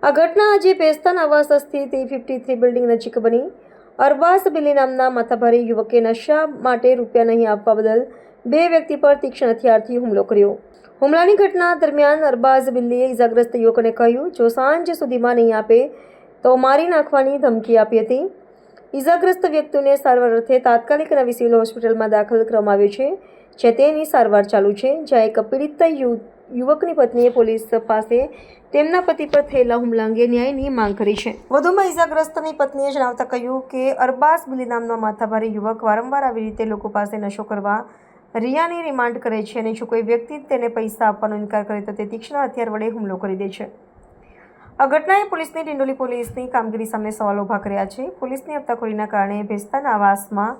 આ ઘટના આજે પેસ્તાન આવાસ સ્થિત E53 બિલ્ડિંગ નજીક બની। અરબાઝ બિલ્લી નામના માથાભારે યુવકે નશા માટે રૂપિયા નહીં આપવા બદલ બે વ્યક્તિ પર તીક્ષ્ણ હથિયારથી હુમલો કર્યો। હુમલાની ઘટના દરમિયાન અરબાઝ બિલ્લીએ ઇજાગ્રસ્ત યુવકને કહ્યું, જો સાંજ સુધીમાં નહીં આપે તો મારી નાખવાની ધમકી આપી હતી। ઇજાગ્રસ્ત વ્યક્તિને સારવાર અર્થે તાત્કાલિક નવી સિવિલ હોસ્પિટલમાં દાખલ કરવામાં આવ્યો છે, જ્યાં તેની સારવાર ચાલુ છે। જ્યાં એક પીડિત યુવકની પત્નીએ પોલીસ પાસે તેમના પતિ પર થયેલા હુમલા અંગે ન્યાયની માંગ કરી છે। વધુમાં ઇજાગ્રસ્તની પત્નીએ જણાવતા કહ્યું કે અરબાઝ બિલ્લી નામનો માથાભારે યુવક વારંવાર આવી રીતે લોકો પાસે નશો કરવા રિયાની રિમાન્ડ કરે છે અને જો કોઈ વ્યક્તિ તેને પૈસા આપવાનો ઇનકાર કરે તો તે તીક્ષ્ણ હથિયાર વડે હુમલો કરી દે છે। આ ઘટનાએ પોલીસની ડિંડોલી પોલીસની કામગીરી સામે સવાલો ઊભા કર્યા છે। પોલીસની હપ્તાખોરીના કારણે ભેસ્તાન આવાસમાં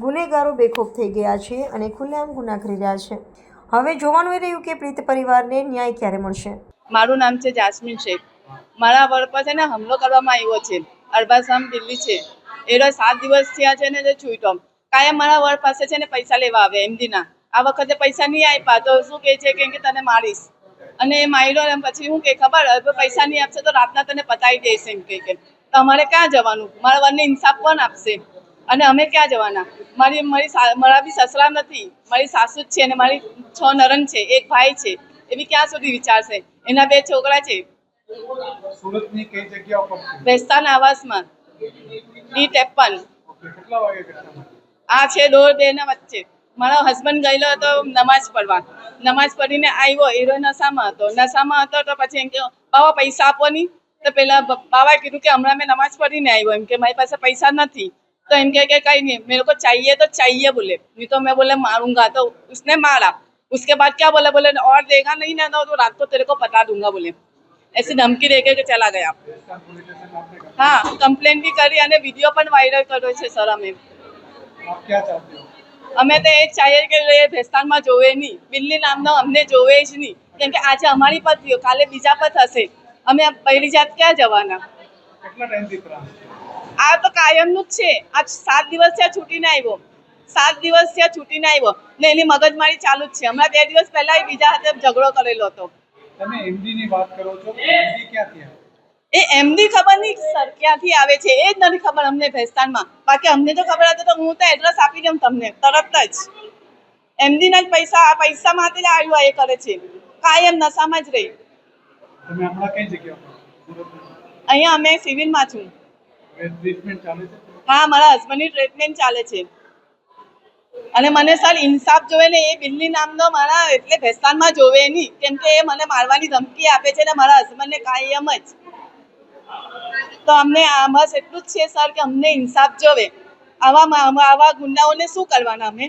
ગુનેગારો બેખોફ થઈ ગયા છે અને ખુલ્લેઆમ ગુના કરી રહ્યા છે। હવે જોવાનું એ રહ્યું કે પીડિત પરિવારને ન્યાય ક્યારે મળશે। મારું નામ છે જાસ્મીન શેખ। મારા વર પર છે ને હુમલો કરવામાં આવ્યો છે। અરબાઝ દિલ્હી છે। એ રોજ 7 દિવસ થયા છે ને જે છૂટો કાયમ મારા વર પાસે છે ને પૈસા લેવા આવે એમડીના। આ વખતે પૈસા નહીં આપ્યા તો શું કહે છે કે તને મારીશ અને એ માર્યો એમ પછી હું કે ખબર હવે પૈસા નહીં આપશે તો રાતના તને પતાવી દઈશ એમ કે તો અમારે ક્યાં જવાનું? મારા વરને ઇન્સાફ કોણ આપશે અને અમે ક્યાં જવાના? મારા બી સસરા નથી, મારી સાસુ જ છે અને મારી 6 નરન છે, એક ભાઈ છે। એ બી ક્યાં સુધી વિચારશે? એના 2 છોકરા છે। સુરતની કઈ જગ્યા પર? ભેસ્તાન આવાસમાં E53। કેટલા વાગે ઘટના? આ છે 1:30 ના વચ્ચે। મારો હસબન્ડ ગયેલો હતો નમાઝ પઢવા। નમાઝ પઢીને આવ્યો, હીરો નશામાં હતો તો પછી એમ કે બાવા પૈસા આપો નહીં તો પેલા બાવાએ કીધું કે હમણાં મેં નમાઝ પઢીને આવ્યો એમ કે મારી પાસે પૈસા નથી तो इनके के कहीं नहीं, मेरे को चाहिए तो चाहिए बोले, नहीं तो मैं बोले मारूंगा। तो उसने मारा। उसके बाद क्या बोले और देगा नहीं ना तो रात को तेरे को बता दूंगा बोले। ऐसी धमकी दे के चला गया। हाँ, कंप्लेन भी करी અને વિડીયો પણ વાયરલ કર્યો છે સર। અમે અમે તો એ ચાહીએ કે એ ભેસ્તાનમાં જોવે નહીં, બિલ્લી નામનો અમને જોવે જ નહીં, કેમ કે આજે અમારી પર થયો, કાલે બીજા પર થશે। અમે પહેલી જાત ક્યાં જવાના? આ તો કાયમનું જ છે। આજ 7 દિવસ થયા છૂટીને આવ્યો, 7 દિવસ થયા છૂટીને આવ્યો ને એની મગજમારી ચાલુ જ છે। હમણાં 2 દિવસ પહેલા બીજા હાથે ઝઘડો કરેલો હતો। તમે એમડી ની વાત કરો છો, એમડી ક્યાંથી આવે? એ એમડી ખબર નહીં સર ક્યાંથી આવે છે, એ જ નથી ખબર અમને ભેસ્તાનમાં। બાકી અમને તો ખબર હતી તો હું તો એડ્રેસ આપી દઉં તમને તરત જ। એમડી ના જ પૈસા માટે જ આવ્યું એ કરે છે, કાયમ નશામાં જ રહી। તમે હમણાં કઈ જગ્યા પર? અહીંયા અમે સિવિલમાં છું। ટ્રીટમેન્ટ ચાલે છે? હા, મારા હસબન્ડની ટ્રીટમેન્ટ ચાલે છે અને મને સર ઇન્સાફ જોવે ને એ બિલ્લી નામનો મારા એટલે ભેસ્તાનમાં જોવે નહીં, કેમ કે એ મને મારવાની ધમકી આપે છે ને મારા હસબન્ડને કાયમ જ। તો અમને બસ એટલું જ છે સર કે અમને ઇન્સાફ જોવે। આવા ગુંડાઓને શું કરવાના અમે?